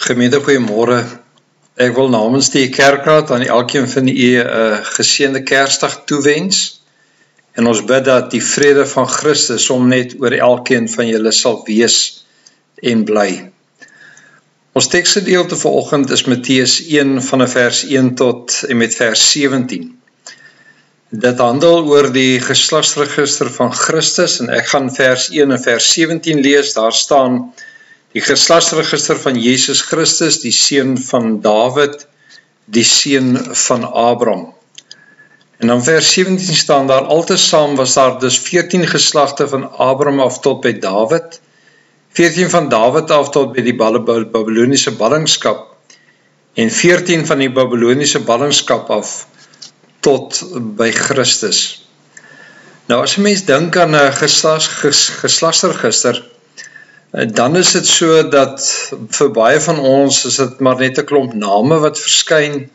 Gemeente, goeiemôre. Ek wil namens die kerkraad aan elkeen van u 'n geseënde Kersdag toewens. En ons bid dat die vrede van Christus om net oor elkeen van julle sal wees en bly. Ons teksgedeelte vanoggend is Matteus 1 van vers 1 tot en met vers 17. Dit handel oor die geslagsregister van Christus en ek gaan vers 1 en vers 17 lees. Daar staan: die geslagsregister van Jesus Christus, die seun van Dawid, die seun van Abraham. En dan vers 17 staan daar: altesaam was daar dus 14 geslagte van Abraham af tot by Dawid, 14 van Dawid af tot by die Babyloniese ballingskap, en 14 van die Babyloniese ballingskap af tot by Christus. Nou as 'n mens dink aan 'n geslagsregister, dan is dit so dat vir baie van ons is dit maar net 'n klomp name wat verskyn.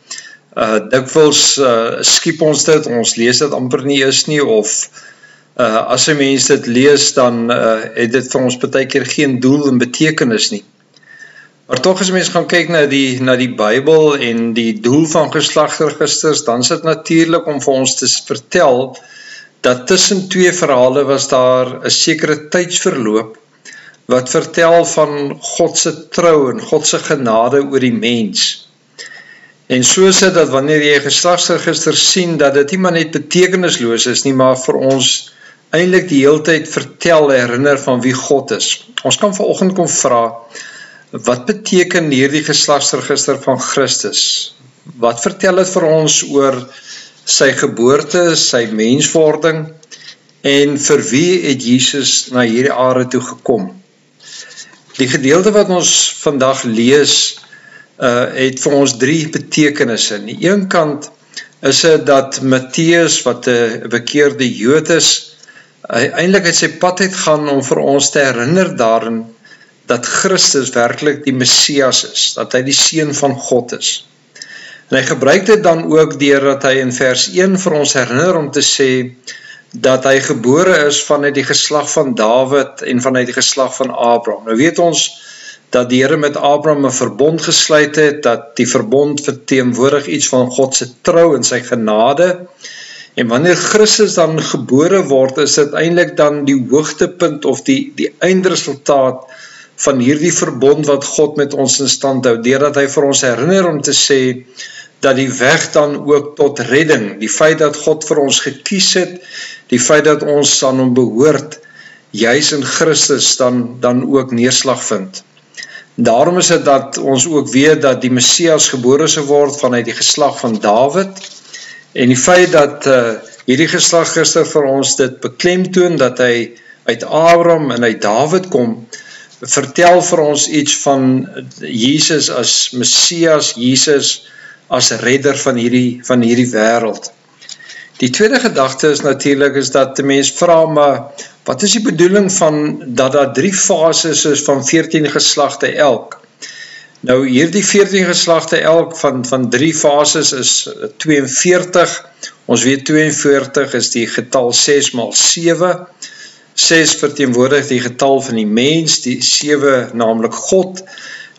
Dikwels skiep ons dit, ons lees dit amper nie eens nie, of as 'n mens dit lees, dan het dit vir ons partykeer geen doel en betekenis nie. Maar tog as 'n mens gaan kyk na die Bybel en die doel van geslagsregisters, dan is dit natuurlik om vir ons te vertel dat tussen twee verhale was daar 'n sekere tydsverloop wat vertel van God se trou en God se genade oor die mens. En so is dit dat wanneer jy 'n geslagsregister sien, dat dit nie maar net betekenisloos is nie, maar vir ons eintlik die hele tyd vertel, herinner van wie God is. Ons kan vanoggend kom vra, wat beteken hierdie geslagsregister van Christus? Wat vertel dit vir ons oor sy geboorte, sy menswording, en vir wie het Jesus na hierdie aarde toe gekom? Die gedeelte wat ons vandag lees, het vir ons drie betekenisse. Aan die een kant is dit dat Matteus, wat 'n bekeerde Jood is, eintlik uit sy pad uitgaan om vir ons te herinner daarin dat Christus werklik die Messias is, dat hy die seun van God is. En hy gebruik dit dan ook deurdat hy in vers 1 vir ons herinner om te sê dat hy gebore is vanuit die geslag van Dawid en vanuit die geslag van Abraham. Nou weet ons dat die Here met Abraham 'n verbond gesluit het, dat die verbond verteenwoordig iets van God se trou en sy genade. En wanneer Christus dan gebore word, is dit eintlik dan die hoogtepunt of die eindresultaat van hierdie verbond wat God met ons in stand hou, deurdat hy vir ons herinner om te sê dat die weg dan ook tot redding, die feit dat God vir ons gekies het, die feit dat ons aan hom behoort, juis in Christus dan ook neerslag vind. Daarom is dit dat ons ook weet dat die Messias gebore sou word vanuit die geslag van Dawid, en die feit dat hierdie geslagsregister vir ons dit beklemtoon, dat hy uit Abraham en uit Dawid kom, vertel vir ons iets van Jesus as Messias, Jesus as redder van hierdie wêreld. Die tweede gedagte is natuurlik dat die mens vra, maar wat is die bedoeling van dat daar 3 fases is van 14 geslagte elk? Nou hierdie 14 geslagte elk van 3 fases is 42. Ons weet 42 is die getal 6 maal 7. 6 verteenwoordig die getal van die mens, die 7 naamlik God.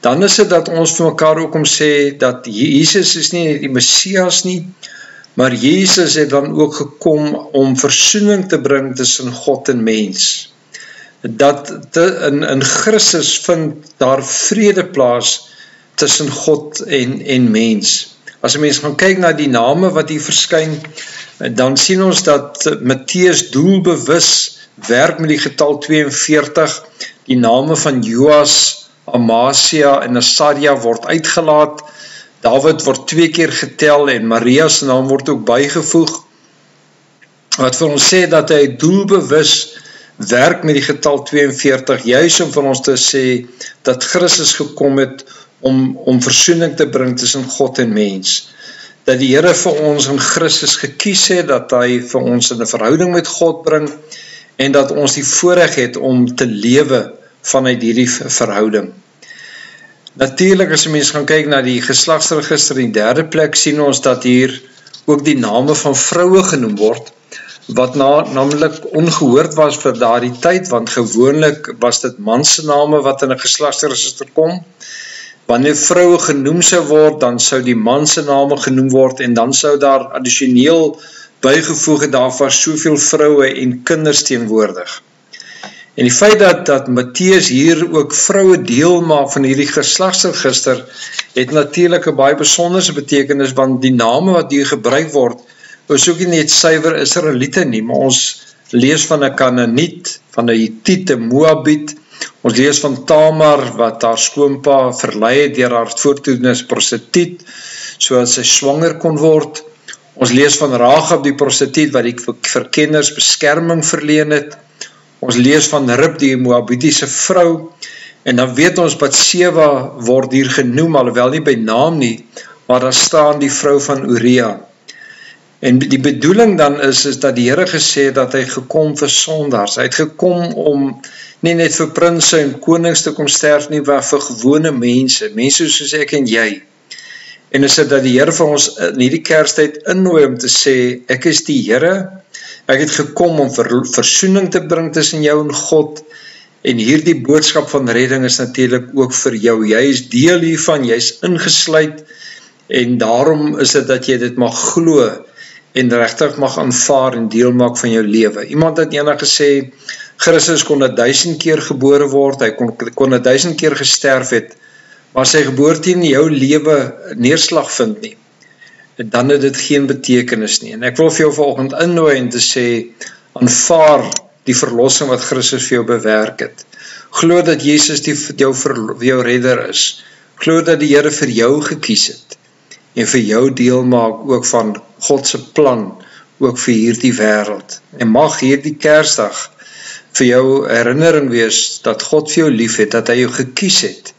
Dan is dit dat ons vir mekaar ook om sê dat Jesus is nie die Messias nie, maar Jesus het dan ook gekom om versoening te bring tussen God en mens. Dat in Christus vind daar vrede plaas tussen God en mens. As 'n mens gaan kyk na die name wat hier verskyn, dan sien ons dat Matteus doelbewus werk met die getal 42, die name van Joas, Amasia en Asaria word uitgelaat, Dawid word 2 keer getel en Maria se naam word ook bygevoeg, wat vir ons sê dat hy doelbewus werk met die getal 42, juis om vir ons te sê dat Christus gekom het om versoening te bring tussen God en mens. Dat die Here vir ons in Christus gekies het, dat hy vir ons in 'n verhouding met God bring, en dat ons die voorreg het om te lewe vanuit hierdie verhouding. Natuurlik, as 'n mens gaan kyk na die geslagsregister in die derde plek, sien ons dat hier ook die name van vroue genoem word, wat naamlik ongehoord was vir daardie tyd, want gewoonlik was dit man se name wat in 'n geslagsregister kom. Wanneer vroue genoem sou word, dan sou die man se name genoem word en dan sou daar addisioneel bygevoeg het, daar was soveel vroue en kinders teenwoordig. En die feit dat Matteus hier ook vroue deel maak van hierdie geslagsregister, het natuurlik 'n baie besonderse betekenis, want die name wat hier gebruik word, is ook nie net suiwer Israeliete nie, maar ons lees van 'n Kanaaniet, van 'n Hittiet, 'n Moabiet. Ons lees van Tamar, wat haar skoonpa verlei het deur haar voortdoen as prostituut, sodat sy swanger kon word. Ons lees van Rahab die prostituut, wat die verkenners beskerming verleen het. Ons lees van Rib die Moabitiese vrou, en dan weet ons Batseba word hier genoem, alhoewel nie by naam nie, maar daar staan die vrou van Uria. En die bedoeling dan is dat die Here gesê het dat hy gekom vir sondaars. Hy het gekom om nie net vir prinse en konings te kom sterf nie, maar vir gewone mense soos ek en jy. En is dit dat die Here vir ons in hierdie Kerstyd innooi om te sê, ek is die Here, ek het gekom om versoening te bring tussen jou en God, en hierdie boodskap van redding is natuurlik ook vir jou. Jy is deel hiervan, jy is ingesluit, en daarom is dit dat jy dit mag glo, en regtig mag aanvaar en deel maak van jou lewe. Iemand het eendag gesê, Christus kon 1000 keer gebore word, hy kon 1000 keer gesterf het, maar sy geboorte in jou lewe neerslag vind nie. En dan het dit geen betekenis nie. En ek wil vir jou vanoggend innooi en te sê, aanvaar die verlossing wat Christus vir jou bewerk het. Glo dat Jesus jou redder is. Glo dat die Here vir jou gekies het en vir jou deel maak ook van God se plan, ook vir hierdie wêreld. En mag hierdie Kersdag vir jou herinnering wees dat God vir jou lief het, dat hy jou gekies het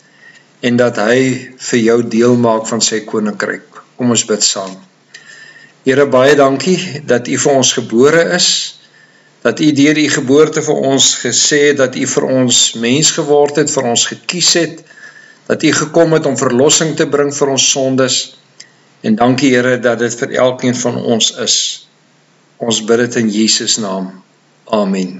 en dat hy vir jou deel maak van sy koninkryk. Kom ons bid saam. Here, baie dankie dat u vir ons gebore is, dat u deur u geboorte vir ons gesê het, dat u vir ons mens geword het, vir ons gekies het, dat u gekom het om verlossing te bring vir ons sondes, en dankie Here dat dit vir elkeen van ons is. Ons bid dit in Jesus naam. Amen.